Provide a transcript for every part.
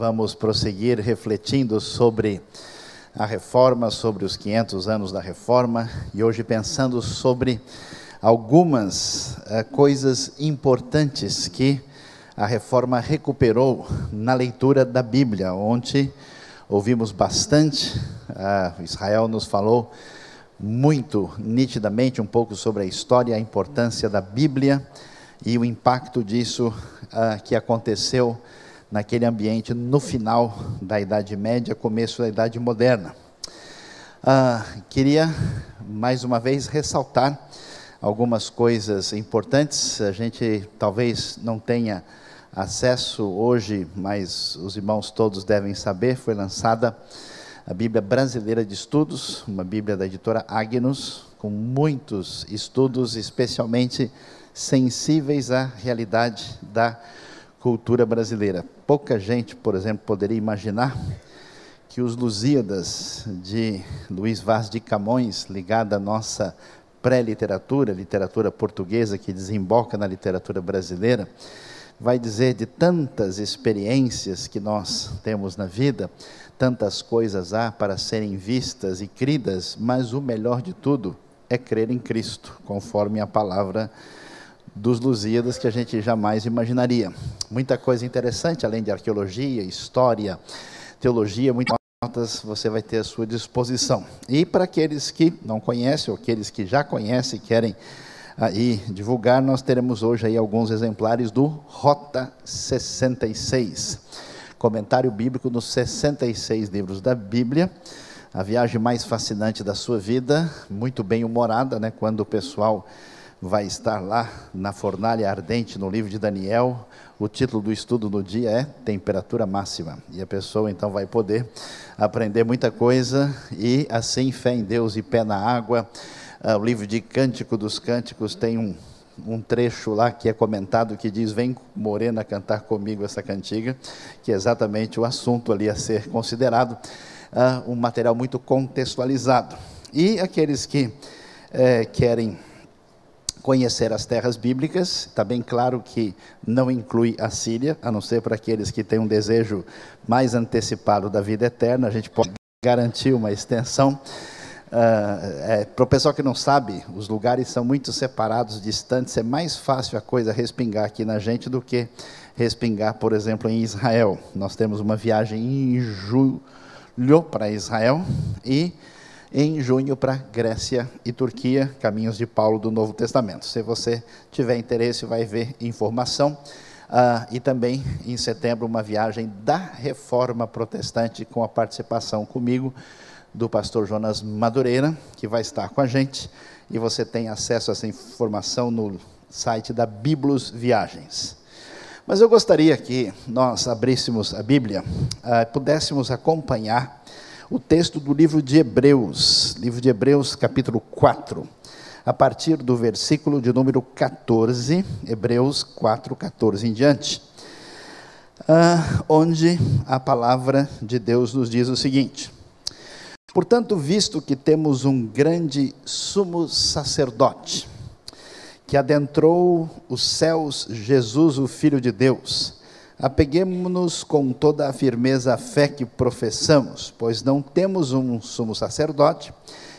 Vamos prosseguir refletindo sobre a Reforma, sobre os 500 anos da Reforma, e hoje pensando sobre algumas coisas importantes que a Reforma recuperou na leitura da Bíblia. Ontem ouvimos bastante, Israel nos falou muito nitidamente um pouco sobre a história, a importância da Bíblia e o impacto disso que aconteceu naquele ambiente no final da Idade Média, começo da Idade Moderna. Queria mais uma vez ressaltar algumas coisas importantes. A gente talvez não tenha acesso hoje, mas os irmãos todos devem saber, foi lançada a Bíblia Brasileira de Estudos, uma Bíblia da editora Agnus, com muitos estudos, especialmente sensíveis à realidade da cultura brasileira. Pouca gente, por exemplo, poderia imaginar que os Lusíadas de Luís Vaz de Camões, ligada à nossa pré-literatura, literatura portuguesa que desemboca na literatura brasileira, vai dizer de tantas experiências que nós temos na vida, tantas coisas há para serem vistas e cridas, mas o melhor de tudo é crer em Cristo, conforme a palavra dos Lusíadas, que a gente jamais imaginaria. Muita coisa interessante, além de arqueologia, história, teologia, muitas notas você vai ter à sua disposição. E para aqueles que não conhecem, ou aqueles que já conhecem e querem aí divulgar, nós teremos hoje aí alguns exemplares do Rota 66, comentário bíblico nos 66 livros da Bíblia, a viagem mais fascinante da sua vida, muito bem humorada, né? Quando o pessoal vai estar lá na fornalha ardente no livro de Daniel, o título do estudo no dia é Temperatura Máxima, e a pessoa então vai poder aprender muita coisa, e assim fé em Deus e pé na água. O livro de Cântico dos Cânticos tem um trecho lá que é comentado, que diz: vem morena cantar comigo essa cantiga, que é exatamente o assunto ali a ser considerado, um material muito contextualizado. E aqueles que querem conhecer as terras bíblicas, está bem claro que não inclui a Síria, a não ser para aqueles que têm um desejo mais antecipado da vida eterna. A gente pode garantir uma extensão. Para o pessoal que não sabe, os lugares são muito separados, distantes, é mais fácil a coisa respingar aqui na gente do que respingar, por exemplo, em Israel. Nós temos uma viagem em julho para Israel e em junho para Grécia e Turquia, caminhos de Paulo do Novo Testamento. Se você tiver interesse, vai ver informação. E também em setembro uma viagem da Reforma Protestante, com a participação comigo do pastor Jonas Madureira, que vai estar com a gente, e você tem acesso a essa informação no site da Biblos Viagens. Mas eu gostaria que nós abríssemos a Bíblia, pudéssemos acompanhar o texto do livro de Hebreus, capítulo 4, a partir do versículo de número 14, Hebreus 4, 14 em diante, onde a palavra de Deus nos diz o seguinte: portanto, visto que temos um grande sumo sacerdote, que adentrou os céus, Jesus, o Filho de Deus, apeguemo-nos com toda a firmeza à fé que professamos, pois não temos um sumo sacerdote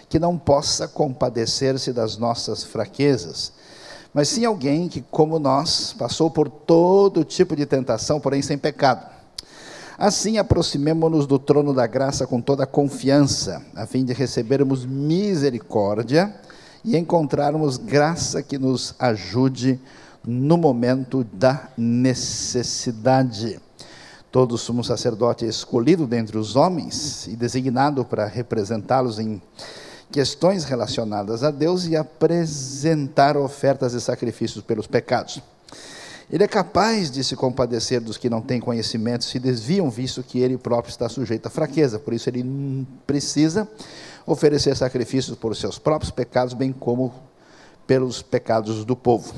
que não possa compadecer-se das nossas fraquezas, mas sim alguém que, como nós, passou por todo tipo de tentação, porém sem pecado. Assim, aproximemo-nos do trono da graça com toda a confiança, a fim de recebermos misericórdia e encontrarmos graça que nos ajude no momento da necessidade. Todo sumo sacerdote é escolhido dentre os homens e designado para representá-los em questões relacionadas a Deus e apresentar ofertas e sacrifícios pelos pecados. Ele é capaz de se compadecer dos que não têm conhecimento, se desviam, visto que ele próprio está sujeito à fraqueza. Por isso ele precisa oferecer sacrifícios por seus próprios pecados, bem como pelos pecados do povo.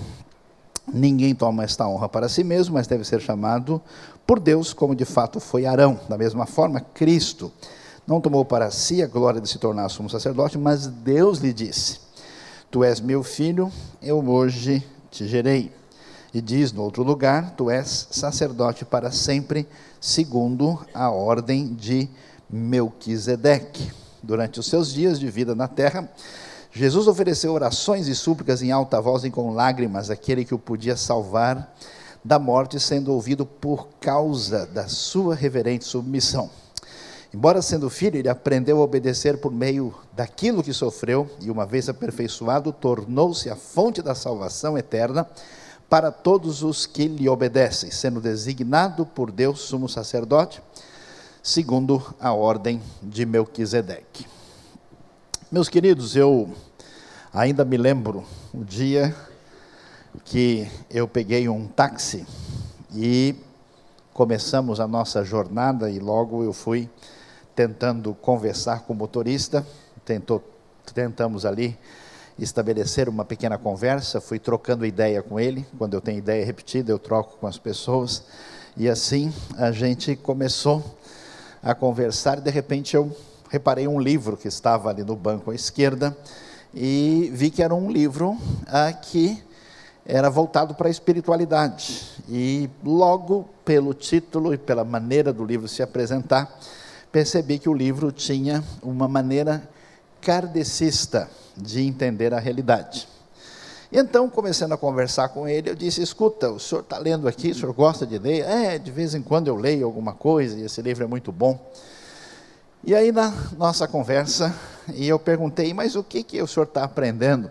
Ninguém toma esta honra para si mesmo, mas deve ser chamado por Deus, como de fato foi Arão. Da mesma forma, Cristo não tomou para si a glória de se tornar sumo sacerdote, mas Deus lhe disse: tu és meu filho, eu hoje te gerei. E diz no outro lugar: tu és sacerdote para sempre, segundo a ordem de Melquisedeque. Durante os seus dias de vida na terra, Jesus ofereceu orações e súplicas em alta voz e com lágrimas àquele que o podia salvar da morte, sendo ouvido por causa da sua reverente submissão. Embora sendo filho, ele aprendeu a obedecer por meio daquilo que sofreu, e uma vez aperfeiçoado, tornou-se a fonte da salvação eterna para todos os que lhe obedecem, sendo designado por Deus sumo sacerdote, segundo a ordem de Melquisedeque. Meus queridos, eu ainda me lembro o dia que eu peguei um táxi e começamos a nossa jornada, e logo eu fui tentando conversar com o motorista, tentamos ali estabelecer uma pequena conversa, fui trocando ideia com ele. Quando eu tenho ideia repetida, eu troco com as pessoas, e assim a gente começou a conversar, e de repente eu reparei um livro que estava ali no banco à esquerda, e vi que era um livro que era voltado para a espiritualidade, e logo pelo título e pela maneira do livro se apresentar, percebi que o livro tinha uma maneira kardecista de entender a realidade. E então, começando a conversar com ele, eu disse: escuta, o senhor está lendo aqui, o senhor gosta de ler? De vez em quando eu leio alguma coisa, e esse livro é muito bom. E aí, na nossa conversa, eu perguntei: mas o que o senhor está aprendendo?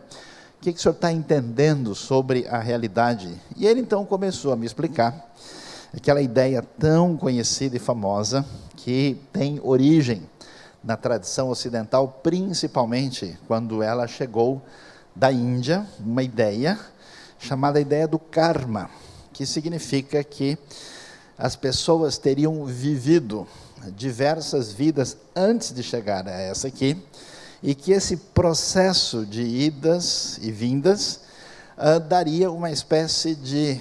O que o senhor está entendendo sobre a realidade? E ele então começou a me explicar aquela ideia tão conhecida e famosa, que tem origem na tradição ocidental, principalmente quando ela chegou da Índia, uma ideia chamada ideia do karma, que significa que as pessoas teriam vivido diversas vidas antes de chegar a essa aqui, e que esse processo de idas e vindas daria uma espécie de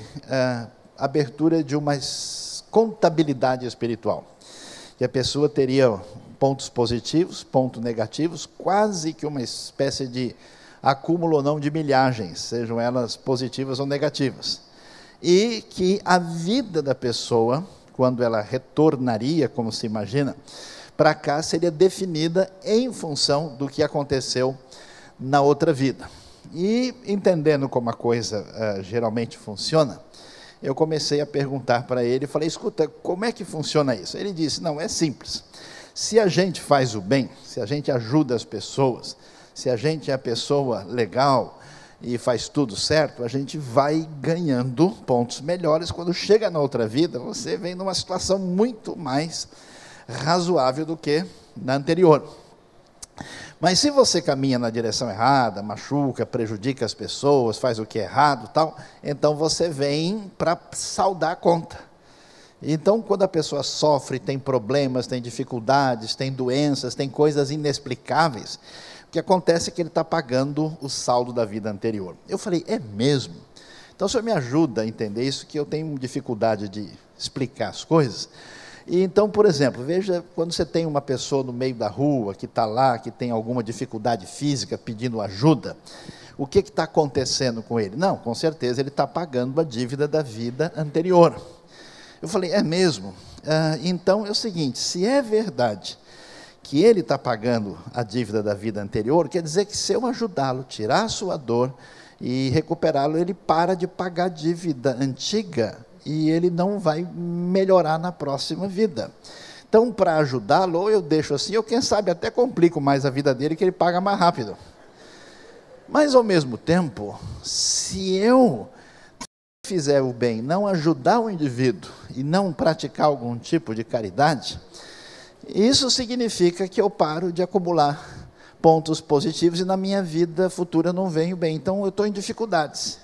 abertura de uma contabilidade espiritual, que a pessoa teria pontos positivos, pontos negativos, quase que uma espécie de acúmulo ou não de milhagens, sejam elas positivas ou negativas, e que a vida da pessoa, quando ela retornaria, como se imagina, para cá, seria definida em função do que aconteceu na outra vida. E entendendo como a coisa geralmente funciona, eu comecei a perguntar para ele, falei: escuta, como é que funciona isso? Ele disse: não, é simples. Se a gente faz o bem, se a gente ajuda as pessoas, se a gente é a pessoa legal e faz tudo certo, a gente vai ganhando pontos melhores. Quando chega na outra vida, você vem numa situação muito mais razoável do que na anterior. Mas se você caminha na direção errada, machuca, prejudica as pessoas, faz o que é errado, tal, então você vem para saldar a conta. Então, quando a pessoa sofre, tem problemas, tem dificuldades, tem doenças, tem coisas inexplicáveis, o que acontece é que ele está pagando o saldo da vida anterior. Eu falei: é mesmo? Então, o senhor me ajuda a entender isso, que eu tenho dificuldade de explicar as coisas. E então, por exemplo, veja, quando você tem uma pessoa no meio da rua, que está lá, que tem alguma dificuldade física, pedindo ajuda, o que está acontecendo com ele? Não, com certeza ele está pagando a dívida da vida anterior. Eu falei: é mesmo? Então é o seguinte, se é verdade que ele está pagando a dívida da vida anterior, quer dizer que se eu ajudá-lo, tirar a sua dor e recuperá-lo, ele para de pagar a dívida antiga, e ele não vai melhorar na próxima vida. Então, para ajudá-lo, ou eu deixo assim, ou quem sabe até complico mais a vida dele, que ele paga mais rápido. Mas, ao mesmo tempo, se eu fizer o bem, não ajudar o indivíduo, e não praticar algum tipo de caridade, isso significa que eu paro de acumular pontos positivos, e na minha vida futura eu não venho bem. Então, eu estou em dificuldades,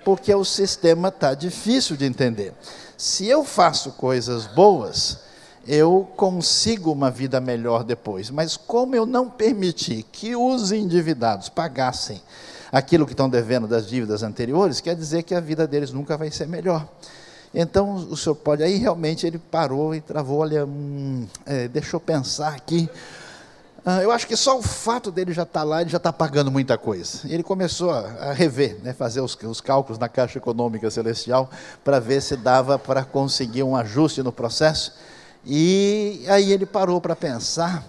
porque o sistema está difícil de entender. Se eu faço coisas boas, eu consigo uma vida melhor depois. Mas como eu não permiti que os endividados pagassem aquilo que estão devendo das dívidas anteriores, quer dizer que a vida deles nunca vai ser melhor. Então, o senhor pode... Aí, realmente, ele parou e travou: olha, deixa eu pensar aqui. Eu acho que só o fato dele já estar lá, ele já está pagando muita coisa. Ele começou a rever, né, fazer os cálculos na Caixa Econômica Celestial, para ver se dava para conseguir um ajuste no processo. E aí ele parou para pensar,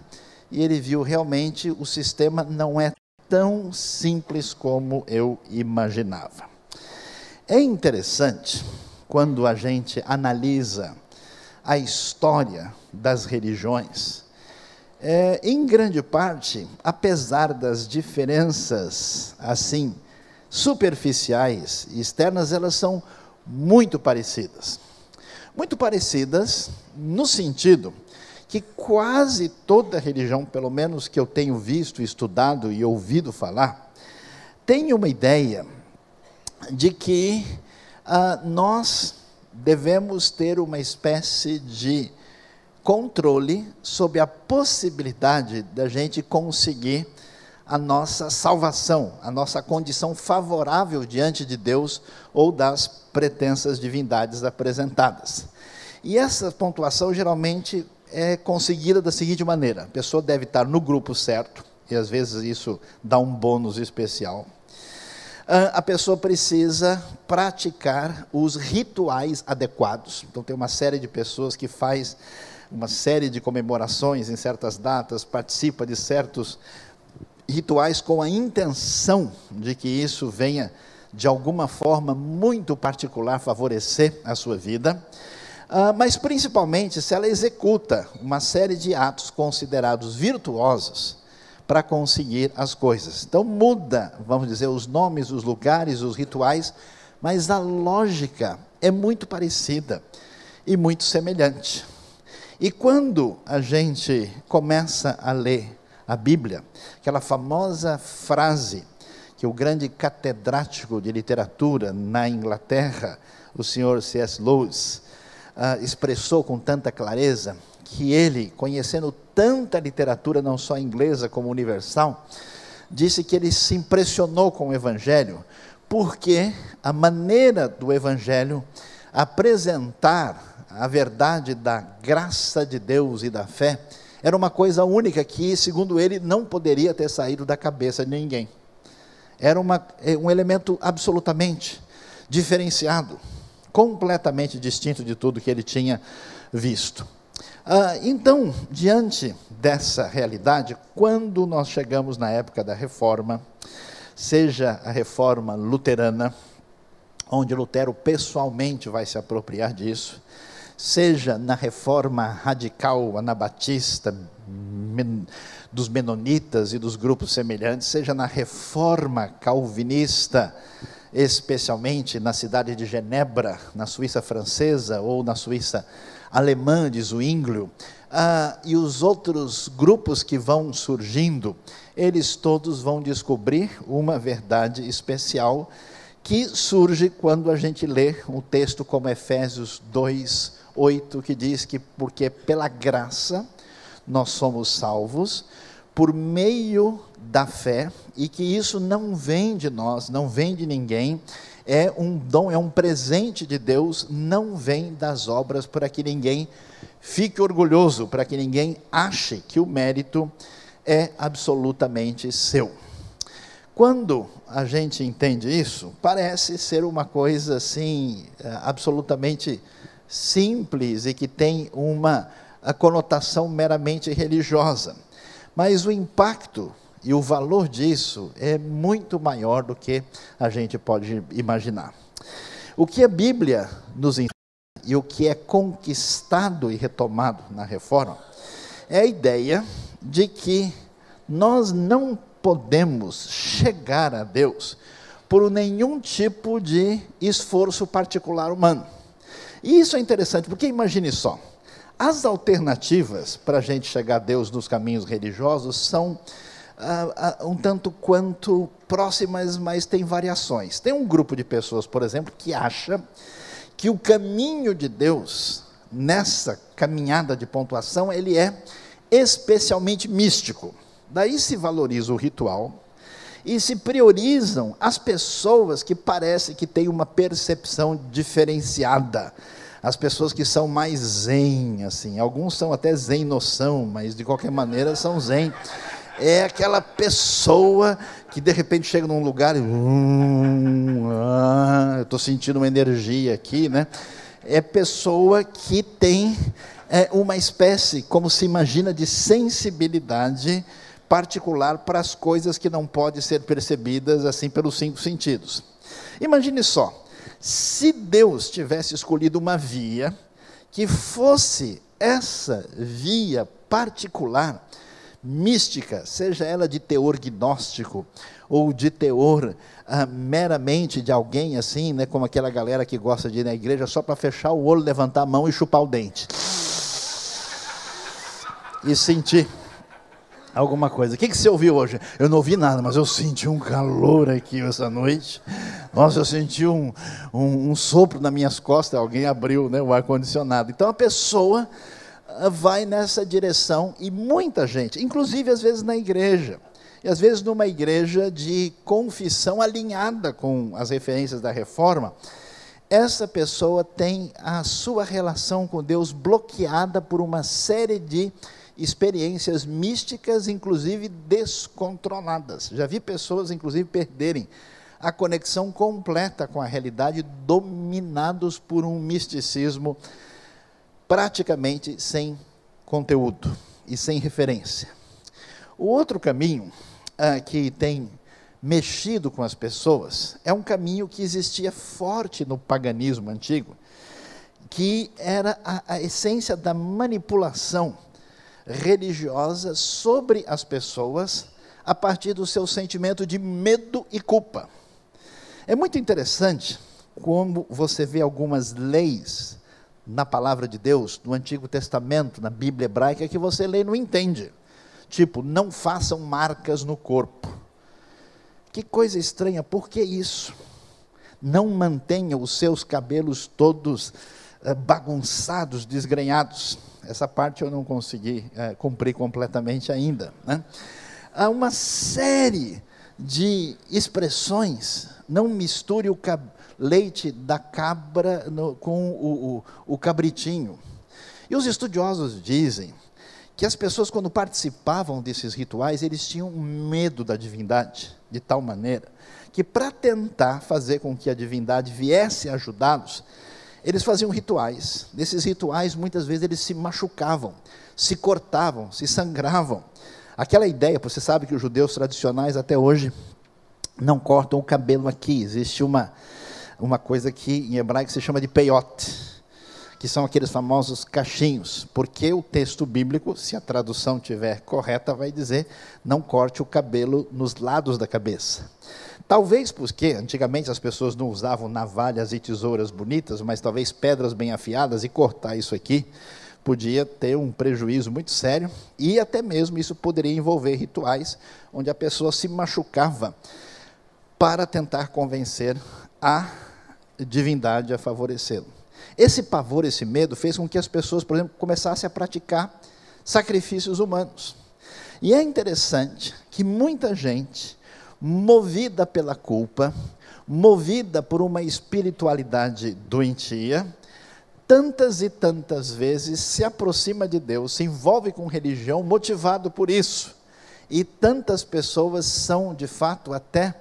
e ele viu realmente o sistema não é tão simples como eu imaginava. É interessante quando a gente analisa a história das religiões. Em grande parte, apesar das diferenças assim superficiais e externas, elas são muito parecidas. Muito parecidas no sentido que quase toda religião, pelo menos que eu tenho visto, estudado e ouvido falar, tem uma ideia de que nós devemos ter uma espécie de controle sobre a possibilidade da gente conseguir a nossa salvação, a nossa condição favorável diante de Deus ou das pretensas divindades apresentadas. E essa pontuação geralmente é conseguida da seguinte maneira: a pessoa deve estar no grupo certo, e às vezes isso dá um bônus especial. A pessoa precisa praticar os rituais adequados. Então tem uma série de pessoas que faz uma série de comemorações em certas datas, participa de certos rituais com a intenção de que isso venha, de alguma forma muito particular, favorecer a sua vida, mas principalmente se ela executa uma série de atos considerados virtuosos para conseguir as coisas. Então muda, vamos dizer, os nomes, os lugares, os rituais, mas a lógica é muito parecida e muito semelhante. E quando a gente começa a ler a Bíblia, aquela famosa frase que o grande catedrático de literatura na Inglaterra, o senhor C.S. Lewis, expressou com tanta clareza, que ele, conhecendo tanta literatura, não só inglesa como universal, disse que ele se impressionou com o Evangelho, porque a maneira do Evangelho apresentar a verdade da graça de Deus e da fé, era uma coisa única que, segundo ele, não poderia ter saído da cabeça de ninguém. Era um elemento absolutamente diferenciado, completamente distinto de tudo que ele tinha visto. Então, diante dessa realidade, quando nós chegamos na época da Reforma, seja a Reforma luterana, onde Lutero pessoalmente vai se apropriar disso, seja na reforma radical anabatista dos menonitas e dos grupos semelhantes, seja na reforma calvinista, especialmente na cidade de Genebra, na Suíça francesa, ou na Suíça alemã de Zwinglio, e os outros grupos que vão surgindo, eles todos vão descobrir uma verdade especial, que surge quando a gente lê um texto como Efésios 2:8, que diz que porque pela graça nós somos salvos, por meio da fé, e que isso não vem de nós, não vem de ninguém, é um dom, é um presente de Deus, não vem das obras, para que ninguém fique orgulhoso, para que ninguém ache que o mérito é absolutamente seu. Quando a gente entende isso, parece ser uma coisa assim, absolutamente simples e que tem uma conotação meramente religiosa. Mas o impacto e o valor disso é muito maior do que a gente pode imaginar. O que a Bíblia nos ensina e o que é conquistado e retomado na Reforma é a ideia de que nós não podemos chegar a Deus por nenhum tipo de esforço particular humano. E isso é interessante, porque imagine só, as alternativas para a gente chegar a Deus nos caminhos religiosos são um tanto quanto próximas, mas tem variações. Tem um grupo de pessoas, por exemplo, que acha que o caminho de Deus, nessa caminhada de pontuação, ele é especialmente místico. Daí se valoriza o ritual e se priorizam as pessoas que parecem que têm uma percepção diferenciada as pessoas que são mais zen, assim, alguns são até zen noção, mas de qualquer maneira são zen. É aquela pessoa que de repente chega num lugar e eu estou sentindo uma energia aqui, né? É pessoa que tem uma espécie, como se imagina, de sensibilidade particular para as coisas que não podem ser percebidas assim pelos 5 sentidos. Imagine só, se Deus tivesse escolhido uma via que fosse essa via particular, mística, seja ela de teor gnóstico ou de teor meramente de alguém assim, né, como aquela galera que gosta de ir na igreja só para fechar o olho, levantar a mão e chupar o dente e sentir alguma coisa. O que você ouviu hoje? Eu não ouvi nada, mas eu senti um calor aqui essa noite. Nossa, eu senti um sopro nas minhas costas. Alguém abriu, né, o ar-condicionado. Então a pessoa vai nessa direção, e muita gente, inclusive às vezes na igreja, e às vezes numa igreja de confissão alinhada com as referências da reforma, essa pessoa tem a sua relação com Deus bloqueada por uma série de experiências místicas, inclusive descontroladas. Já vi pessoas, inclusive, perderem a conexão completa com a realidade, dominados por um misticismo praticamente sem conteúdo e sem referência. O outro caminho que tem mexido com as pessoas é um caminho que existia forte no paganismo antigo, que era a essência da manipulação religiosa sobre as pessoas a partir do seu sentimento de medo e culpa. É muito interessante como você vê algumas leis na palavra de Deus, no Antigo Testamento, na Bíblia hebraica, que você lê e não entende. Tipo, não façam marcas no corpo. Que coisa estranha, por que isso? Não mantenha os seus cabelos todos bagunçados, desgrenhados. Essa parte eu não consegui cumprir completamente ainda, né? Há uma série de expressões. Não misture o leite da cabra com o cabritinho. E os estudiosos dizem que as pessoas, quando participavam desses rituais, eles tinham medo da divindade, de tal maneira que, para tentar fazer com que a divindade viesse ajudá-los, eles faziam rituais. Nesses rituais, muitas vezes, eles se machucavam, se cortavam, se sangravam. Aquela ideia, você sabe que os judeus tradicionais até hoje não cortam o cabelo aqui. Existe uma coisa que em hebraico se chama de peiote, que são aqueles famosos cachinhos, porque o texto bíblico, se a tradução estiver correta, vai dizer, não corte o cabelo nos lados da cabeça. Talvez porque antigamente as pessoas não usavam navalhas e tesouras bonitas, mas talvez pedras bem afiadas, e cortar isso aqui podia ter um prejuízo muito sério, e até mesmo isso poderia envolver rituais onde a pessoa se machucava para tentar convencer a divindade a favorecê-lo. Esse pavor, esse medo, fez com que as pessoas, por exemplo, começassem a praticar sacrifícios humanos. E é interessante que muita gente, movida pela culpa, movida por uma espiritualidade doentia, tantas e tantas vezes se aproxima de Deus, se envolve com religião, motivado por isso. E tantas pessoas são, de fato, até,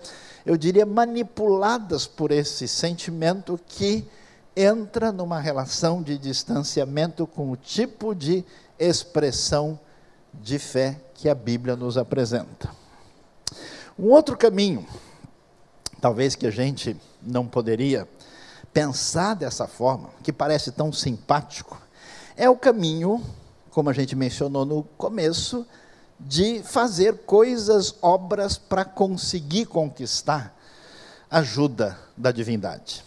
eu diria, manipuladas por esse sentimento que entra numa relação de distanciamento com o tipo de expressão de fé que a Bíblia nos apresenta. Um outro caminho, talvez que a gente não poderia pensar dessa forma, que parece tão simpático, é o caminho, como a gente mencionou no começo, de fazer coisas, obras para conseguir conquistar a ajuda da divindade.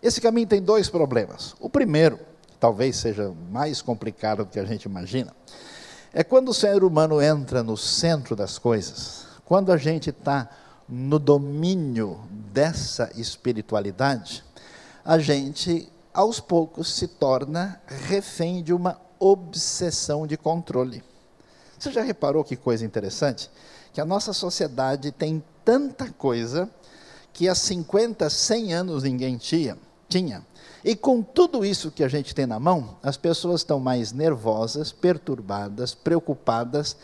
Esse caminho tem 2 problemas. O primeiro, que talvez seja mais complicado do que a gente imagina, é quando o ser humano entra no centro das coisas, quando a gente está no domínio dessa espiritualidade, a gente, aos poucos, se torna refém de uma obsessão de controle. Você já reparou que coisa interessante? Que a nossa sociedade tem tanta coisa que há 50, 100 anos ninguém tinha, tinha. E com tudo isso que a gente tem na mão, as pessoas estão mais nervosas, perturbadas, preocupadas.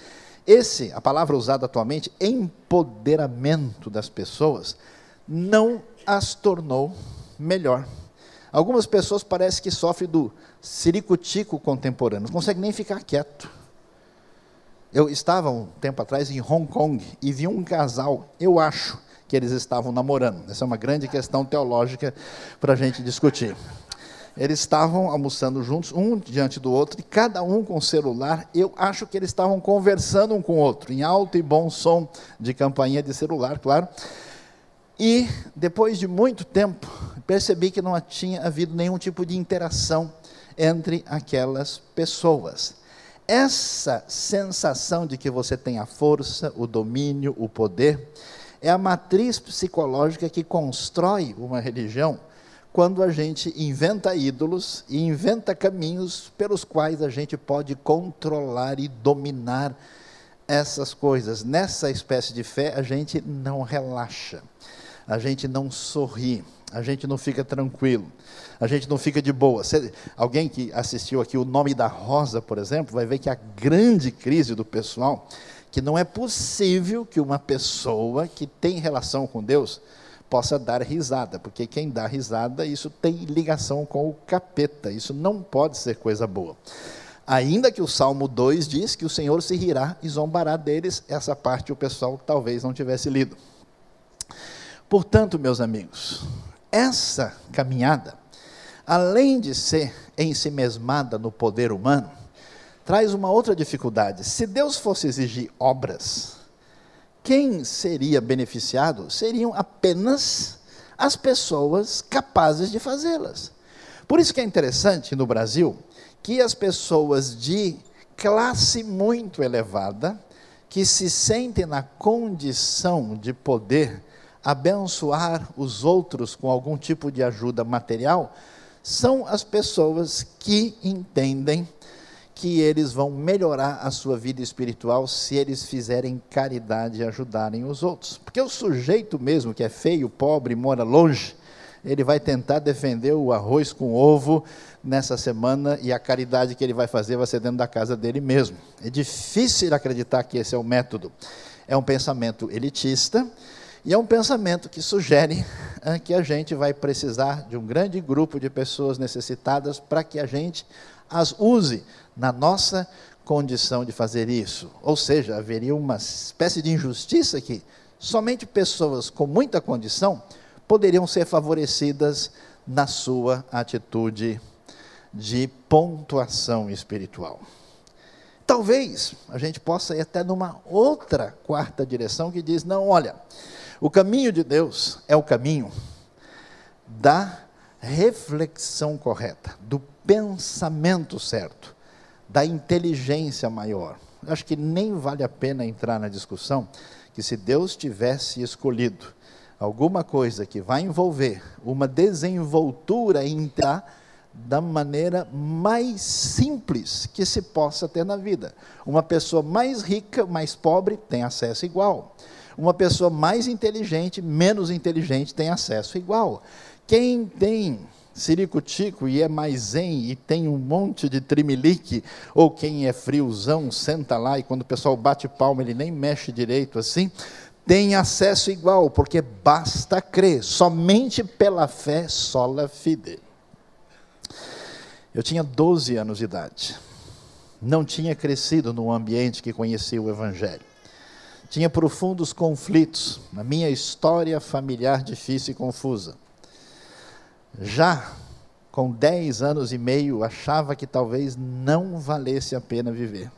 A palavra usada atualmente, empoderamento das pessoas, não as tornou melhor. Algumas pessoas parecem que sofrem do ciricutico contemporâneo, não conseguem nem ficar quieto. Eu estava um tempo atrás em Hong Kong e vi um casal, eu acho que eles estavam namorando. Essa é uma grande questão teológica para a gente discutir. Eles estavam almoçando juntos, um diante do outro, e cada um com o celular. Eu acho que eles estavam conversando um com o outro, em alto e bom som de campainha de celular, claro. E, depois de muito tempo, percebi que não tinha havido nenhum tipo de interação entre aquelas pessoas. Essa sensação de que você tem a força, o domínio, o poder, é a matriz psicológica que constrói uma religião, quando a gente inventa ídolos e inventa caminhos pelos quais a gente pode controlar e dominar essas coisas. Nessa espécie de fé, a gente não relaxa, a gente não sorri, a gente não fica tranquilo, a gente não fica de boa. Alguém que assistiu aqui O Nome da Rosa, por exemplo, vai ver que a grande crise do pessoal, que não é possível que uma pessoa que tem relação com Deus possa dar risada, porque quem dá risada, isso tem ligação com o capeta, isso não pode ser coisa boa. Ainda que o Salmo 2 diz que o Senhor se rirá e zombará deles, essa parte o pessoal talvez não tivesse lido. Portanto, meus amigos, essa caminhada, além de ser ensimesmada no poder humano, traz uma outra dificuldade. Se Deus fosse exigir obras, quem seria beneficiado seriam apenas as pessoas capazes de fazê-las. Por isso que é interessante no Brasil que as pessoas de classe muito elevada, que se sentem na condição de poder abençoar os outros com algum tipo de ajuda material, são as pessoas que entendem que eles vão melhorar a sua vida espiritual se eles fizerem caridade e ajudarem os outros. Porque o sujeito mesmo que é feio, pobre, mora longe, ele vai tentar defender o arroz com ovo nessa semana, e a caridade que ele vai fazer vai ser dentro da casa dele mesmo. É difícil acreditar que esse é o método. É um pensamento elitista, e é um pensamento que sugere que a gente vai precisar de um grande grupo de pessoas necessitadas para que a gente as use na nossa condição de fazer isso. Ou seja, haveria uma espécie de injustiça que somente pessoas com muita condição poderiam ser favorecidas na sua atitude de pontuação espiritual. Talvez a gente possa ir até numa outra quarta direção que diz, não, olha, o caminho de Deus é o caminho da reflexão correta, do pensamento certo, da inteligência maior. Acho que nem vale a pena entrar na discussão que se Deus tivesse escolhido alguma coisa que vai envolver uma desenvoltura da maneira mais simples que se possa ter na vida. Uma pessoa mais rica, mais pobre, tem acesso igual. Uma pessoa mais inteligente, menos inteligente, tem acesso igual. Quem tem ciricutico e é mais zen e tem um monte de trimelique, ou quem é friozão, senta lá e quando o pessoal bate palma, ele nem mexe direito assim, tem acesso igual, porque basta crer, somente pela fé, sola fide. Eu tinha 12 anos de idade, não tinha crescido num ambiente que conhecia o Evangelho, tinha profundos conflitos na minha história familiar difícil e confusa. Já com 10 anos e meio, achava que talvez não valesse a pena viver.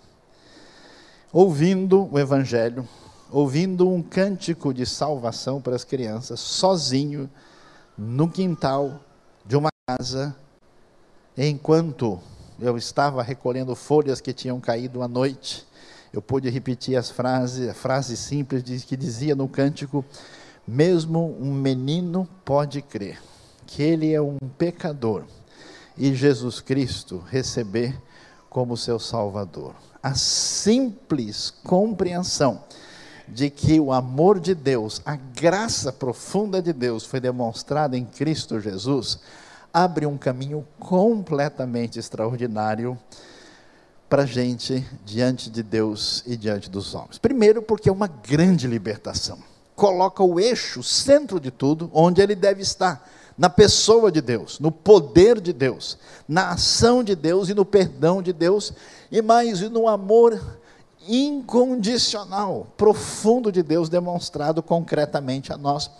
Ouvindo o Evangelho, ouvindo um cântico de salvação para as crianças, sozinho, no quintal de uma casa, enquanto eu estava recolhendo folhas que tinham caído à noite, eu pude repetir a frase simples que dizia no cântico, mesmo um menino pode crer que ele é um pecador e Jesus Cristo receber como seu Salvador. A simples compreensão de que o amor de Deus, a graça profunda de Deus foi demonstrada em Cristo Jesus, abre um caminho completamente extraordinário para a gente, diante de Deus e diante dos homens. Primeiro, porque é uma grande libertação. Coloca o eixo, o centro de tudo, onde ele deve estar. Na pessoa de Deus, no poder de Deus, na ação de Deus e no perdão de Deus, e mais, e no amor incondicional, profundo de Deus, demonstrado concretamente a nós,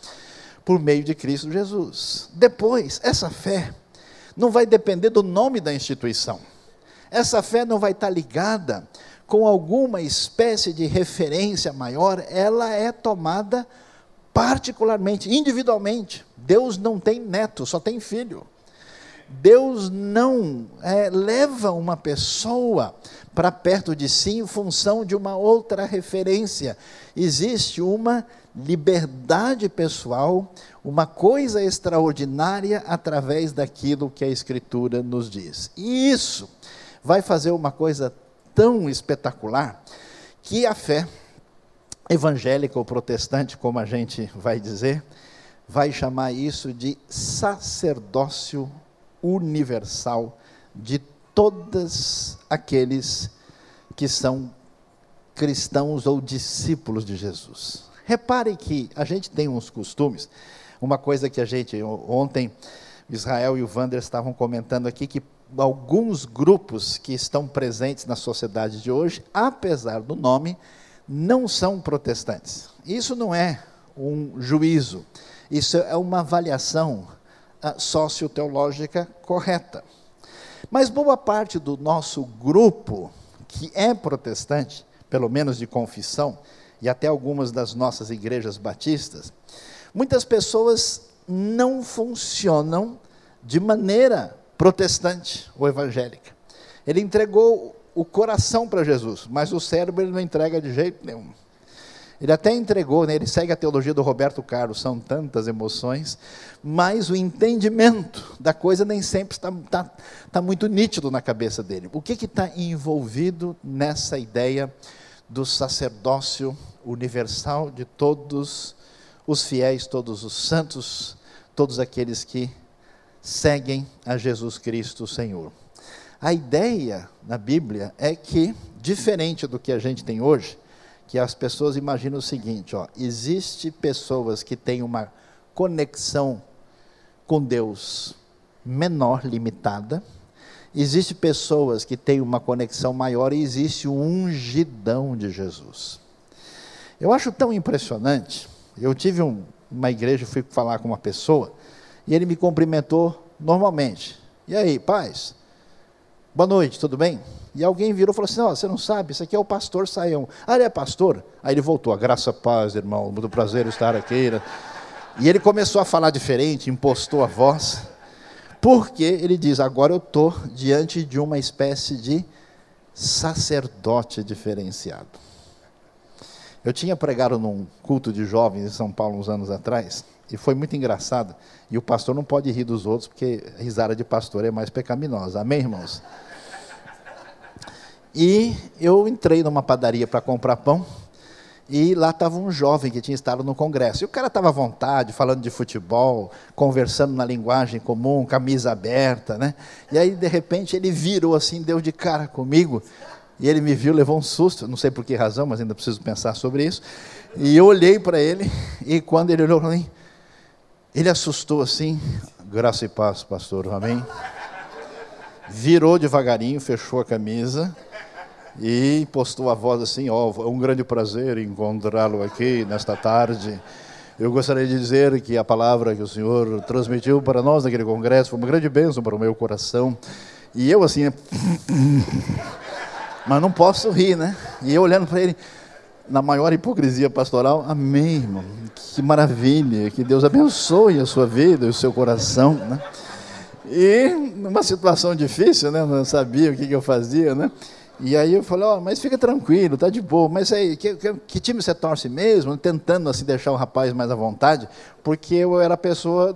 por meio de Cristo Jesus. Depois, essa fé não vai depender do nome da instituição. Essa fé não vai estar ligada com alguma espécie de referência maior, ela é tomada particularmente, individualmente. Deus não tem neto, só tem filho. Deus não leva uma pessoa para perto de si em função de uma outra referência. Existe uma liberdade pessoal, uma coisa extraordinária através daquilo que a Escritura nos diz. E isso vai fazer uma coisa tão espetacular, que a fé evangélica ou protestante, como a gente vai dizer, vai chamar isso de sacerdócio universal de todos aqueles que são cristãos ou discípulos de Jesus. Repare que a gente tem uns costumes, uma coisa que a gente, ontem, Israel e o Wander estavam comentando aqui, que alguns grupos que estão presentes na sociedade de hoje, apesar do nome, não são protestantes. Isso não é um juízo, isso é uma avaliação socioteológica correta. Mas boa parte do nosso grupo, que é protestante, pelo menos de confissão, e até algumas das nossas igrejas batistas, muitas pessoas não funcionam de maneira protestante ou evangélica. Ele entregou o coração para Jesus, mas o cérebro ele não entrega de jeito nenhum. Ele até entregou, né, ele segue a teologia do Roberto Carlos, são tantas emoções, mas o entendimento da coisa nem sempre está muito nítido na cabeça dele. O que está envolvido nessa ideia do sacerdócio universal de todos os fiéis, todos os santos, todos aqueles que seguem a Jesus Cristo, o Senhor? A ideia na Bíblia é que, diferente do que a gente tem hoje, que as pessoas imaginam o seguinte, existe pessoas que têm uma conexão com Deus menor, limitada, existe pessoas que têm uma conexão maior e existe o ungidão de Jesus. Eu acho tão impressionante, eu tive uma igreja, fui falar com uma pessoa, e ele me cumprimentou normalmente. E aí, paz? Boa noite, tudo bem? E alguém virou e falou assim, você não sabe, isso aqui é o pastor Saião. Ah, ele é pastor? Aí ele voltou, a graça, paz, irmão, muito prazer estar aqui. E ele começou a falar diferente, impostou a voz, porque ele diz, agora eu estou diante de uma espécie de sacerdote diferenciado. Eu tinha pregado num culto de jovens em São Paulo uns anos atrás, e foi muito engraçado, e o pastor não pode rir dos outros, porque a risada de pastor é mais pecaminosa, amém, irmãos? E eu entrei numa padaria para comprar pão, e lá estava um jovem que tinha estado no congresso, e o cara estava à vontade, falando de futebol, conversando na linguagem comum, camisa aberta, né? E aí de repente ele virou assim, deu de cara comigo, e ele me viu, levou um susto, não sei por que razão, mas ainda preciso pensar sobre isso, e eu olhei para ele, e quando ele olhou para mim, ele assustou assim, graça e paz, pastor, amém? Virou devagarinho, fechou a camisa, e postou a voz assim, é um grande prazer encontrá-lo aqui nesta tarde. Eu gostaria de dizer que a palavra que o senhor transmitiu para nós naquele congresso foi uma grande bênção para o meu coração. E eu assim, mas não posso rir, né? E eu olhando para ele, na maior hipocrisia pastoral, amém, irmão, que maravilha, que Deus abençoe a sua vida e o seu coração, né? E numa situação difícil, né? Não sabia o que eu fazia, né? E aí eu falei, mas fica tranquilo, tá de boa, mas aí, que time você torce mesmo? Tentando assim deixar o rapaz mais à vontade, porque eu era a pessoa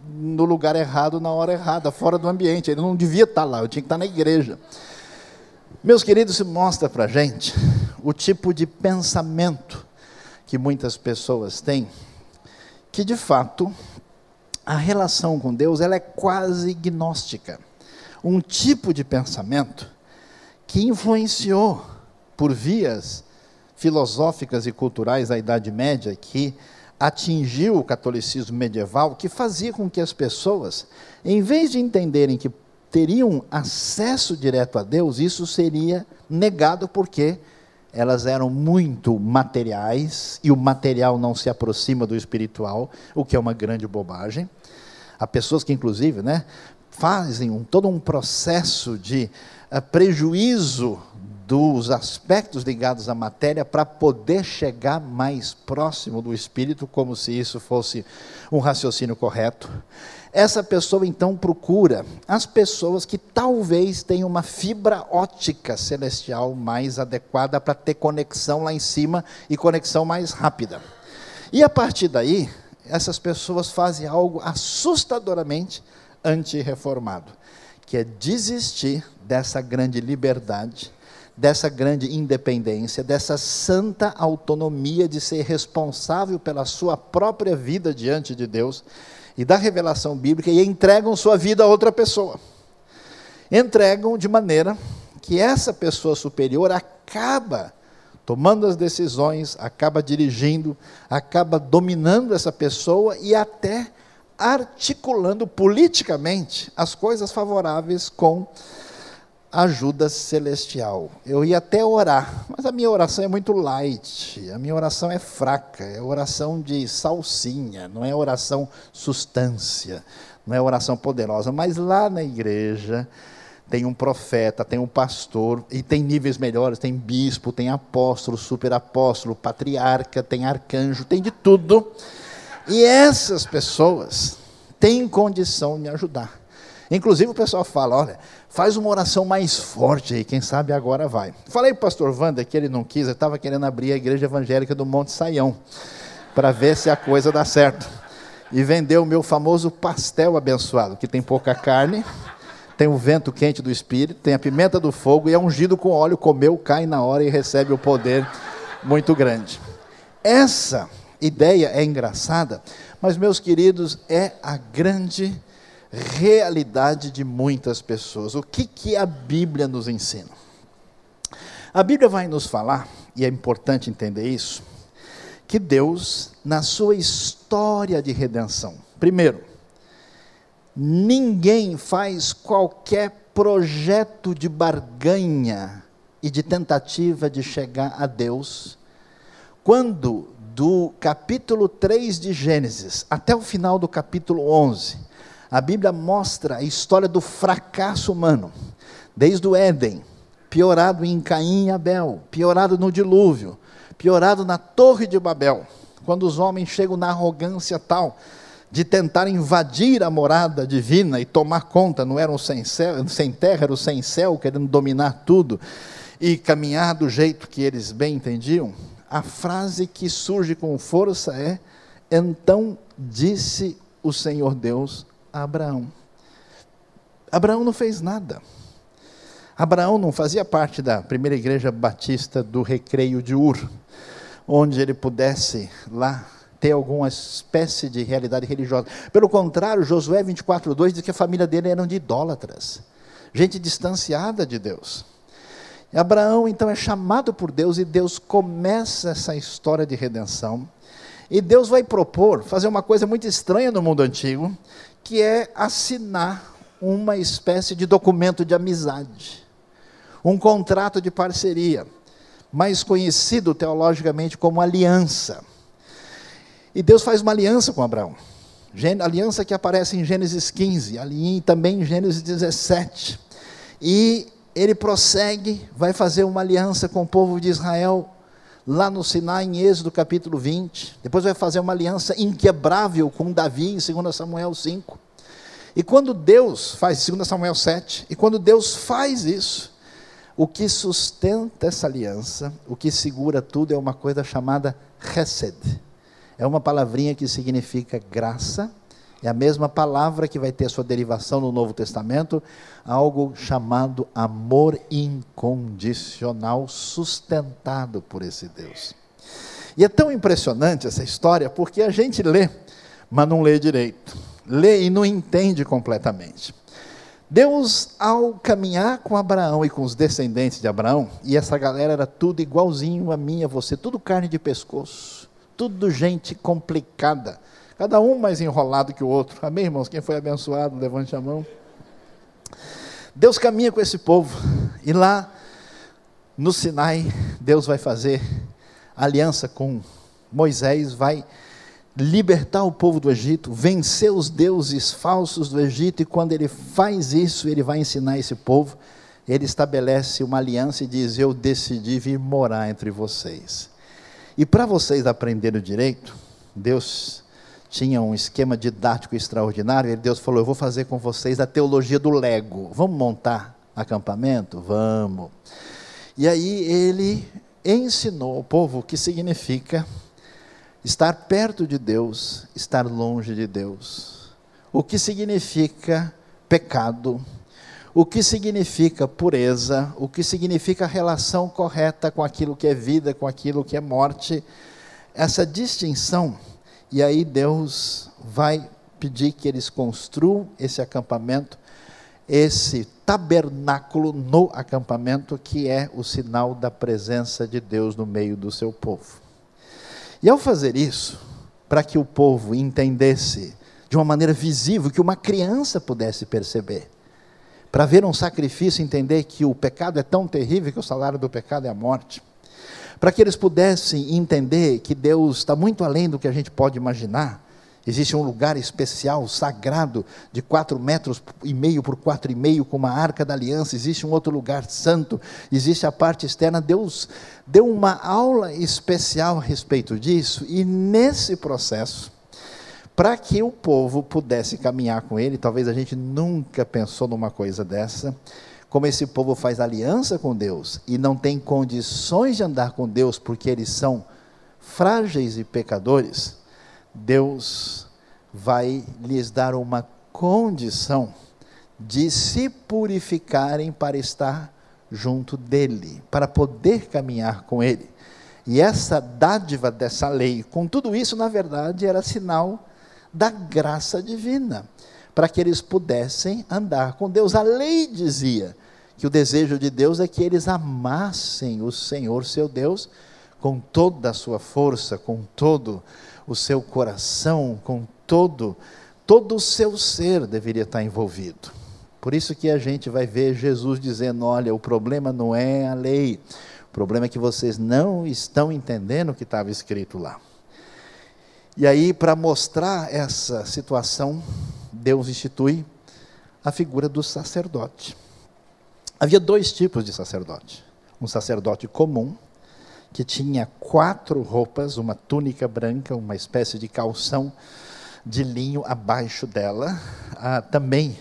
no lugar errado, na hora errada, fora do ambiente, ele não devia estar lá, eu tinha que estar na igreja. Meus queridos, isso mostra para a gente o tipo de pensamento que muitas pessoas têm, que de fato a relação com Deus ela é quase gnóstica. Um tipo de pensamento que influenciou por vias filosóficas e culturais da Idade Média, que atingiu o catolicismo medieval, que fazia com que as pessoas, em vez de entenderem que teriam acesso direto a Deus, isso seria negado porque elas eram muito materiais, e o material não se aproxima do espiritual, o que é uma grande bobagem. Há pessoas que, inclusive, fazem todo um processo de prejuízo dos aspectos ligados à matéria para poder chegar mais próximo do espírito, como se isso fosse um raciocínio correto. Essa pessoa então procura as pessoas que talvez tenham uma fibra ótica celestial mais adequada para ter conexão lá em cima e conexão mais rápida. E a partir daí, essas pessoas fazem algo assustadoramente antirreformado, que é desistir dessa grande liberdade, dessa grande independência, dessa santa autonomia de ser responsável pela sua própria vida diante de Deus e da revelação bíblica, e entregam sua vida a outra pessoa. Entregam de maneira que essa pessoa superior acaba tomando as decisões, acaba dirigindo, acaba dominando essa pessoa e até articulando politicamente as coisas favoráveis com ajuda celestial. Eu ia até orar, mas a minha oração é muito light, a minha oração é fraca, é oração de salsinha, não é oração substância, não é oração poderosa. Mas lá na igreja tem um profeta, tem um pastor, e tem níveis melhores, tem bispo, tem apóstolo, superapóstolo, patriarca, tem arcanjo, tem de tudo, e essas pessoas têm condição de me ajudar. Inclusive o pessoal fala, olha, faz uma oração mais forte aí, quem sabe agora vai. Falei para o pastor Wander que ele não quis, eu estava querendo abrir a igreja evangélica do Monte Saião, para ver se a coisa dá certo, e vender o meu famoso pastel abençoado, que tem pouca carne, tem o vento quente do Espírito, tem a pimenta do fogo, e é ungido com óleo, comeu, cai na hora e recebe o poder muito grande. Essa ideia é engraçada, mas meus queridos, é a grande realidade de muitas pessoas. O que a Bíblia nos ensina? A Bíblia vai nos falar, e é importante entender isso, que Deus, na sua história de redenção, primeiro, ninguém faz qualquer projeto de barganha e de tentativa de chegar a Deus, quando do capítulo 3 de Gênesis até o final do capítulo 11, a Bíblia mostra a história do fracasso humano, desde o Éden, piorado em Caim e Abel, piorado no dilúvio, piorado na Torre de Babel, quando os homens chegam na arrogância tal, de tentar invadir a morada divina e tomar conta, não eram sem terra, eram sem céu, querendo dominar tudo, e caminhar do jeito que eles bem entendiam. A frase que surge com força é, então disse o Senhor Deus a Abraão. Abraão não fez nada. Abraão não fazia parte da primeira igreja batista do Recreio de Ur, onde ele pudesse lá ter alguma espécie de realidade religiosa. Pelo contrário, Josué 24:2 diz que a família dele eram de idólatras, gente distanciada de Deus. E Abraão então é chamado por Deus, e Deus começa essa história de redenção, e Deus vai propor, fazer uma coisa muito estranha no mundo antigo, que é assinar uma espécie de documento de amizade, um contrato de parceria, mais conhecido teologicamente como aliança. E Deus faz uma aliança com Abraão, aliança que aparece em Gênesis 15, e também em Gênesis 17, e ele prossegue, vai fazer uma aliança com o povo de Israel, lá no Sinai, em Êxodo capítulo 20, depois vai fazer uma aliança inquebrável com Davi, em 2 Samuel 5, e quando Deus faz, 2 Samuel 7, e quando Deus faz isso, o que sustenta essa aliança, o que segura tudo é uma coisa chamada Hesed, é uma palavrinha que significa graça, é a mesma palavra que vai ter sua derivação no Novo Testamento, algo chamado amor incondicional, sustentado por esse Deus. E é tão impressionante essa história, porque a gente lê, mas não lê direito. lê e não entende completamente. Deus, ao caminhar com Abraão e com os descendentes de Abraão, e essa galera era tudo igualzinho a mim, a você, tudo carne de pescoço, tudo gente complicada, cada um mais enrolado que o outro. Amém, irmãos? Quem foi abençoado, levante a mão. Deus caminha com esse povo, e lá no Sinai, Deus vai fazer aliança com Moisés, vai libertar o povo do Egito, vencer os deuses falsos do Egito, e quando ele faz isso, ele vai ensinar esse povo, ele estabelece uma aliança e diz: eu decidi vir morar entre vocês. E para vocês aprenderem direito, Deus tinha um esquema didático extraordinário, e Deus falou: eu vou fazer com vocês a teologia do Lego, vamos montar acampamento? Vamos. E aí ele ensinou ao povo o que significa estar perto de Deus, estar longe de Deus, o que significa pecado, o que significa pureza, o que significa relação correta com aquilo que é vida, com aquilo que é morte, essa distinção. E aí Deus vai pedir que eles construam esse acampamento, esse tabernáculo no acampamento, que é o sinal da presença de Deus no meio do seu povo. E ao fazer isso, para que o povo entendesse de uma maneira visível, que uma criança pudesse perceber, para ver um sacrifício, entender que o pecado é tão terrível que o salário do pecado é a morte, para que eles pudessem entender que Deus está muito além do que a gente pode imaginar. Existe um lugar especial, sagrado, de 4,5 metros por 4,5, com uma arca da aliança. Existe um outro lugar santo, existe a parte externa. Deus deu uma aula especial a respeito disso, e nesse processo, para que o povo pudesse caminhar com ele, talvez a gente nunca pensou numa coisa dessa, como esse povo faz aliança com Deus, e não tem condições de andar com Deus, porque eles são frágeis e pecadores, Deus vai lhes dar uma condição de se purificarem para estar junto dele, para poder caminhar com ele. E essa dádiva dessa lei, com tudo isso, na verdade, era sinal da graça divina, para que eles pudessem andar com Deus. A lei dizia que o desejo de Deus é que eles amassem o Senhor, seu Deus, com toda a sua força, com todo o seu coração, com todo o seu ser deveria estar envolvido. Por isso que a gente vai ver Jesus dizendo: olha, o problema não é a lei, o problema é que vocês não estão entendendo o que estava escrito lá. E aí, para mostrar essa situação, Deus institui a figura do sacerdote. Havia 2 tipos de sacerdote: um sacerdote comum, que tinha 4 roupas, uma túnica branca, uma espécie de calção de linho abaixo dela, também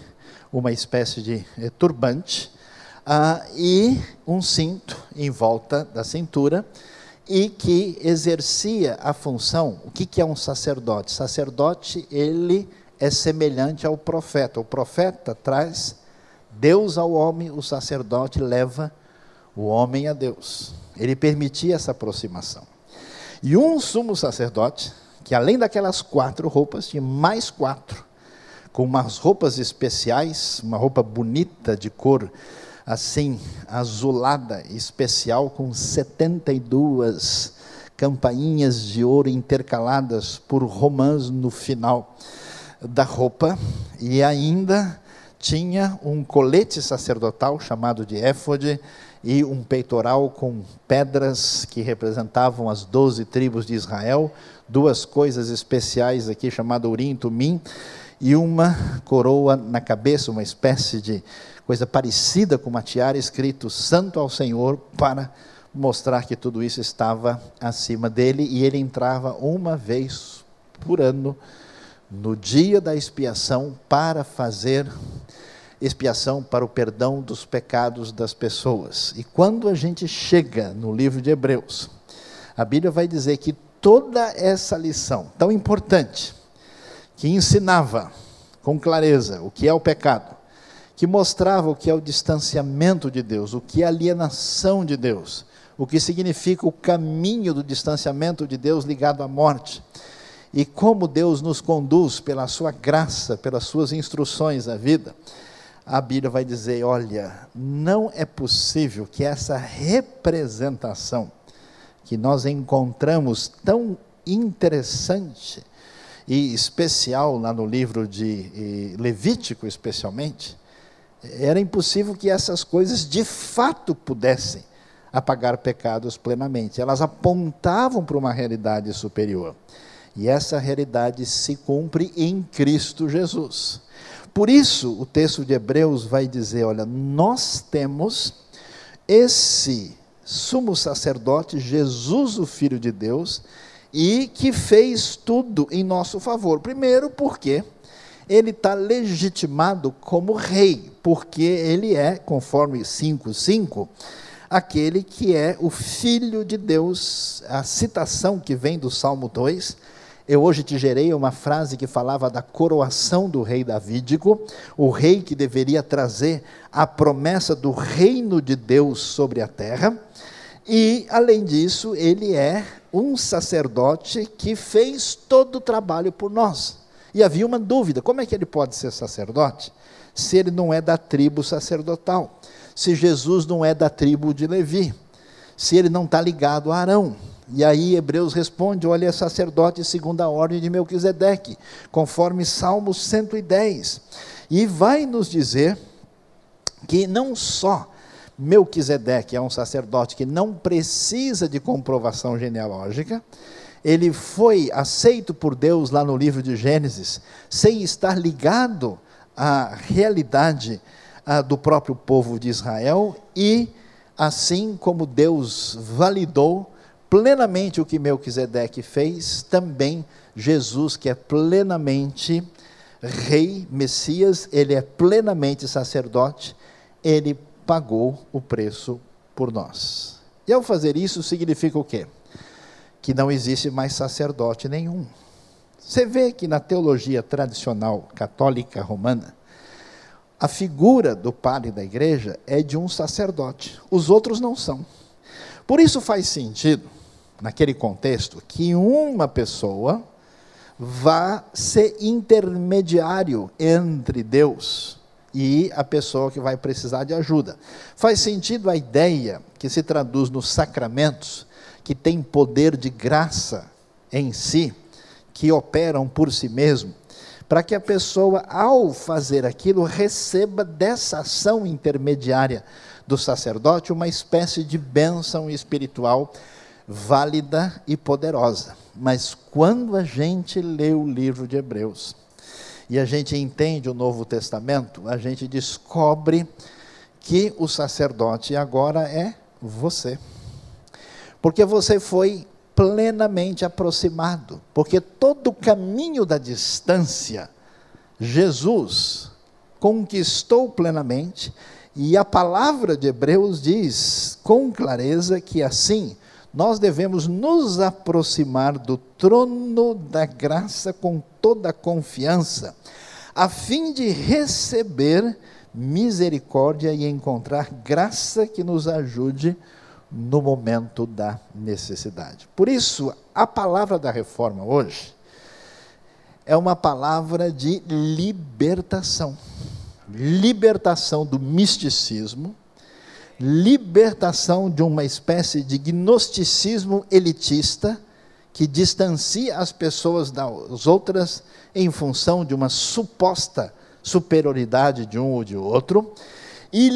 uma espécie de turbante, e um cinto em volta da cintura, e que exercia a função. O que é um sacerdote? Sacerdote, ele é semelhante ao profeta. O profeta traz Deus ao homem, o sacerdote leva o homem a Deus. Ele permitia essa aproximação. E um sumo sacerdote, que além daquelas 4 roupas, tinha mais 4, com umas roupas especiais, uma roupa bonita de cor assim, azulada, especial, com 72 campainhas de ouro intercaladas por romãs no final da roupa, e ainda tinha um colete sacerdotal chamado de éfode, e um peitoral com pedras que representavam as 12 tribos de Israel, 2 coisas especiais aqui chamadas Urim e Tumim, e uma coroa na cabeça, uma espécie de coisa parecida com uma tiara, escrito Santo ao Senhor, para mostrar que tudo isso estava acima dele, e ele entrava uma vez por ano, no dia da expiação, para fazer expiação para o perdão dos pecados das pessoas. E quando a gente chega no livro de Hebreus, a Bíblia vai dizer que toda essa lição tão importante, que ensinava com clareza o que é o pecado, que mostrava o que é o distanciamento de Deus, o que é a alienação de Deus, o que significa o caminho do distanciamento de Deus ligado à morte, e como Deus nos conduz pela sua graça, pelas suas instruções na vida, a Bíblia vai dizer, olha, não é possível que essa representação que nós encontramos tão interessante e especial lá no livro de Levítico especialmente, era impossível que essas coisas de fato pudessem apagar pecados plenamente. Elas apontavam para uma realidade superior. E essa realidade se cumpre em Cristo Jesus. Por isso, o texto de Hebreus vai dizer, olha, nós temos esse sumo sacerdote, Jesus, o Filho de Deus, e que fez tudo em nosso favor. Primeiro, porque ele está legitimado como rei, porque ele é, conforme 5:5, aquele que é o Filho de Deus. A citação que vem do Salmo 2, eu hoje te gerei uma frase que falava da coroação do rei davídico, o rei que deveria trazer a promessa do reino de Deus sobre a terra, e além disso, ele é um sacerdote que fez todo o trabalho por nós. E havia uma dúvida, como é que ele pode ser sacerdote, se ele não é da tribo sacerdotal, se Jesus não é da tribo de Levi, se ele não está ligado a Arão? E aí Hebreus responde, olha, é sacerdote segundo a ordem de Melquisedeque, conforme Salmo 110, e vai nos dizer que não só Melquisedeque é um sacerdote que não precisa de comprovação genealógica, ele foi aceito por Deus lá no livro de Gênesis, sem estar ligado à realidade do próprio povo de Israel, e assim como Deus validou plenamente o que Melquisedeque fez, também Jesus, que é plenamente rei, Messias, ele é plenamente sacerdote, ele pagou o preço por nós. E ao fazer isso, significa o quê? Que não existe mais sacerdote nenhum. Você vê que na teologia tradicional católica romana, a figura do padre da igreja é de um sacerdote, os outros não são. Por isso faz sentido, naquele contexto, que uma pessoa vá ser intermediário entre Deus e a pessoa que vai precisar de ajuda. Faz sentido a ideia que se traduz nos sacramentos, que tem poder de graça em si, que operam por si mesmo, para que a pessoa, ao fazer aquilo, receba dessa ação intermediária do sacerdote uma espécie de bênção espiritual válida e poderosa. Mas quando a gente lê o livro de Hebreus, e a gente entende o Novo Testamento, a gente descobre que o sacerdote agora é você. Porque você foi plenamente aproximado, porque todo o caminho da distância, Jesus conquistou plenamente, e a palavra de Hebreus diz com clareza que assim, nós devemos nos aproximar do trono da graça com toda a confiança, a fim de receber misericórdia e encontrar graça que nos ajude no momento da necessidade. Por isso, a palavra da reforma hoje é uma palavra de libertação. Libertação do misticismo, libertação de uma espécie de gnosticismo elitista, que distancia as pessoas das outras em função de uma suposta superioridade de um ou de outro, e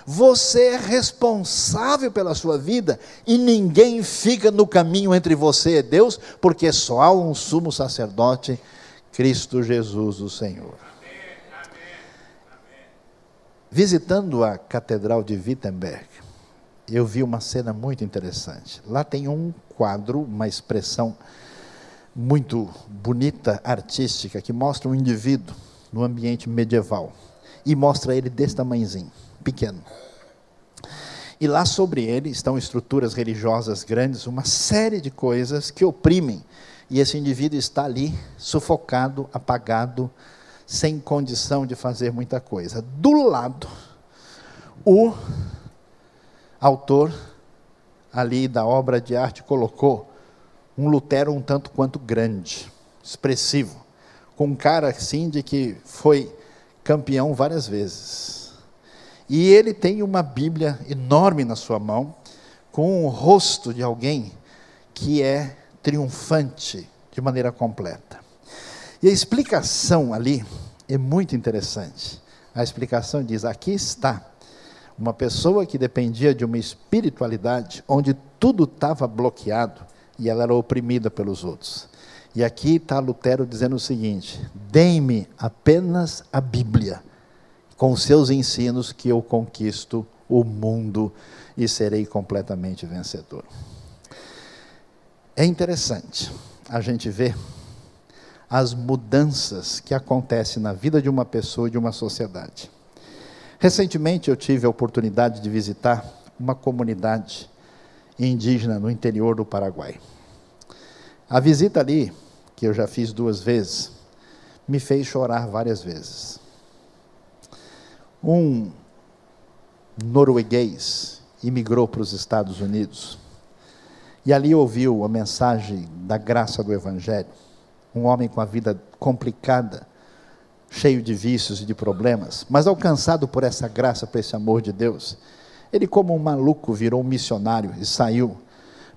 você é responsável pela sua vida, e ninguém fica no caminho entre você e Deus, porque só há um sumo sacerdote, Cristo Jesus o Senhor. Visitando a Catedral de Wittenberg, eu vi uma cena muito interessante. Lá tem um quadro, uma expressão muito bonita, artística, que mostra um indivíduo no ambiente medieval, e mostra ele desse tamanhozinho, pequeno. E lá sobre ele estão estruturas religiosas grandes, uma série de coisas que oprimem, e esse indivíduo está ali, sufocado, apagado, sem condição de fazer muita coisa. Do lado, o autor ali da obra de arte colocou um Lutero um tanto quanto grande, expressivo, com um cara assim de que foi campeão várias vezes. E ele tem uma Bíblia enorme na sua mão, com o rosto de alguém que é triunfante de maneira completa. E a explicação ali é muito interessante. A explicação diz: aqui está uma pessoa que dependia de uma espiritualidade onde tudo estava bloqueado e ela era oprimida pelos outros. E aqui está Lutero dizendo o seguinte: deem-me apenas a Bíblia, com os seus ensinos que eu conquisto o mundo e serei completamente vencedor. É interessante a gente ver as mudanças que acontecem na vida de uma pessoa e de uma sociedade. Recentemente eu tive a oportunidade de visitar uma comunidade indígena no interior do Paraguai. A visita ali, que eu já fiz 2 vezes, me fez chorar várias vezes. Um norueguês imigrou para os Estados Unidos e ali ouviu a mensagem da graça do Evangelho. Um homem com a vida complicada, cheio de vícios e de problemas, mas alcançado por essa graça, por esse amor de Deus, ele, como um maluco, virou um missionário e saiu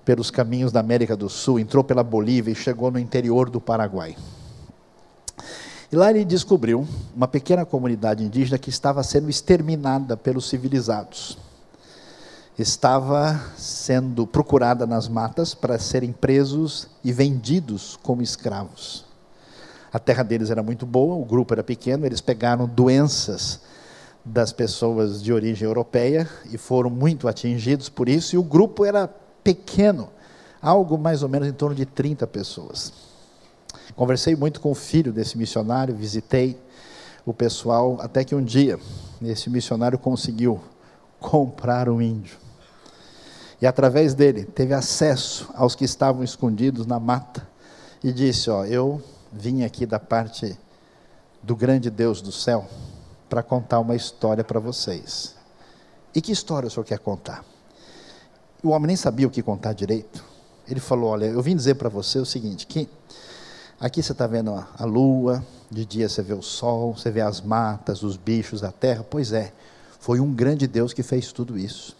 pelos caminhos da América do Sul, entrou pela Bolívia e chegou no interior do Paraguai. E lá ele descobriu uma pequena comunidade indígena que estava sendo exterminada pelos civilizados. Estava sendo procurada nas matas para serem presos e vendidos como escravos. A terra deles era muito boa, o grupo era pequeno, eles pegaram doenças das pessoas de origem europeia e foram muito atingidos por isso, e o grupo era pequeno, algo mais ou menos em torno de 30 pessoas. Conversei muito com o filho desse missionário, visitei o pessoal, até que um dia, esse missionário conseguiu comprar um índio. E através dele, teve acesso aos que estavam escondidos na mata, e disse: eu vim aqui da parte do grande Deus do céu, para contar uma história para vocês. E que história o senhor quer contar? O homem nem sabia o que contar direito. Ele falou: olha, eu vim dizer para você o seguinte, que aqui você está vendo a lua, de dia você vê o sol, você vê as matas, os bichos, a terra. Pois é, foi um grande Deus que fez tudo isso.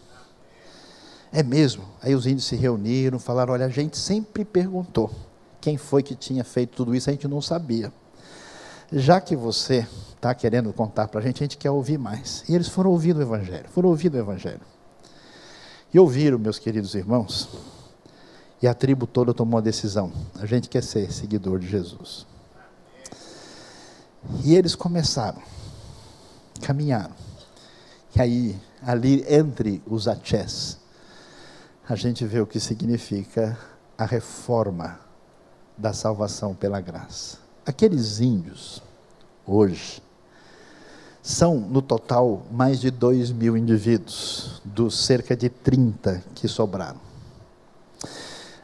É mesmo? Aí os índios se reuniram, falaram: olha, a gente sempre perguntou quem foi que tinha feito tudo isso, a gente não sabia. Já que você está querendo contar para a gente quer ouvir mais. E eles foram ouvir o Evangelho, E ouviram, meus queridos irmãos, e a tribo toda tomou a decisão: a gente quer ser seguidor de Jesus. E eles começaram, caminharam. E aí, ali entre os achés, a gente vê o que significa a reforma da salvação pela graça. Aqueles índios, hoje, são no total mais de 2.000 indivíduos, dos cerca de 30 que sobraram.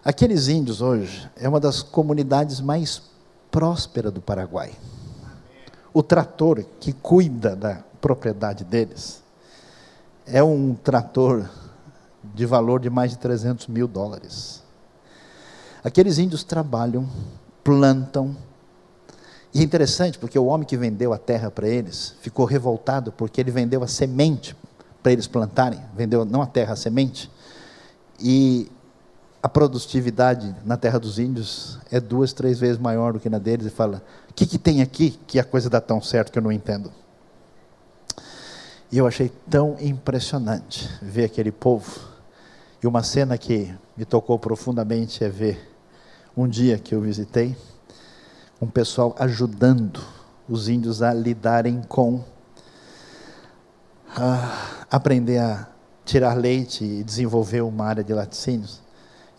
Aqueles índios hoje é uma das comunidades mais prósperas do Paraguai. O trator que cuida da propriedade deles é um trator de valor de mais de $300 mil. Aqueles índios trabalham, plantam, e é interessante porque o homem que vendeu a terra para eles ficou revoltado porque ele vendeu a semente para eles plantarem, vendeu não a terra, a semente, e a produtividade na terra dos índios é 2, 3 vezes maior do que na deles, e fala: o que tem aqui que a coisa dá tão certo que eu não entendo? E eu achei tão impressionante ver aquele povo. E uma cena que me tocou profundamente é ver, um dia que eu visitei, um pessoal ajudando os índios a lidarem com, aprender a tirar leite e desenvolver uma área de laticínios.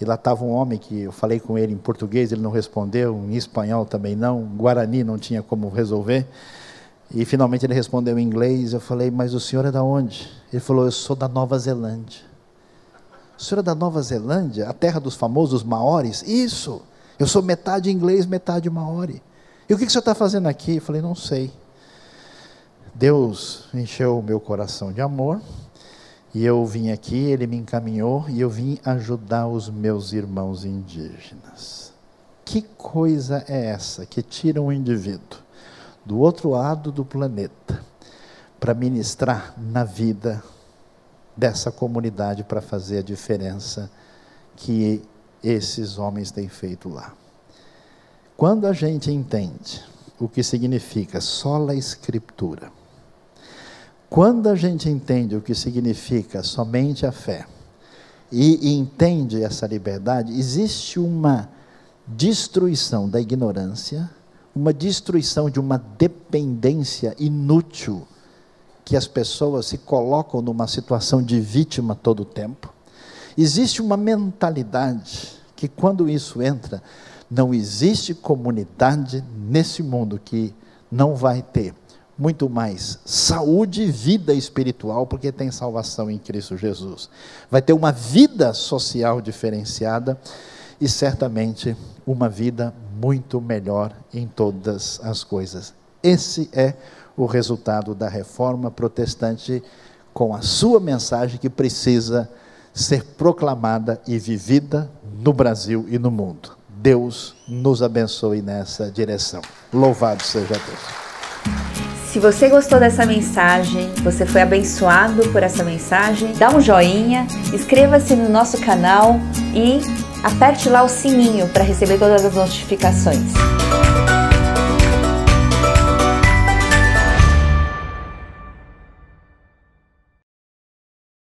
E lá estava um homem que eu falei com ele em português, ele não respondeu, em espanhol também não, em guarani não tinha como resolver. E finalmente ele respondeu em inglês. Eu falei: mas o senhor é da onde? Ele falou: eu sou da Nova Zelândia. O senhor é da Nova Zelândia? A terra dos famosos maoris? Isso! Eu sou metade inglês, metade maori. E o que o senhor está fazendo aqui? Eu falei: não sei. Deus encheu o meu coração de amor, e eu vim aqui, Ele me encaminhou, e eu vim ajudar os meus irmãos indígenas. que coisa é essa que tira um indivíduo do outro lado do planeta para ministrar na vida dessa comunidade, para fazer a diferença que esses homens têm feito lá. Quando a gente entende o que significa sola escritura, quando a gente entende o que significa somente a fé, e entende essa liberdade, existe uma destruição da ignorância, uma destruição de uma dependência inútil, que as pessoas se colocam numa situação de vítima todo o tempo. Existe uma mentalidade que, quando isso entra, não existe comunidade nesse mundo que não vai ter muito mais saúde e vida espiritual, porque tem salvação em Cristo Jesus. Vai ter uma vida social diferenciada e certamente uma vida muito melhor em todas as coisas. Esse é o resultado da reforma protestante, com a sua mensagem que precisa ser proclamada e vivida no Brasil e no mundo. Deus nos abençoe nessa direção. Louvado seja Deus. Se você gostou dessa mensagem, você foi abençoado por essa mensagem, dá um joinha, inscreva-se no nosso canal e aperte lá o sininho para receber todas as notificações.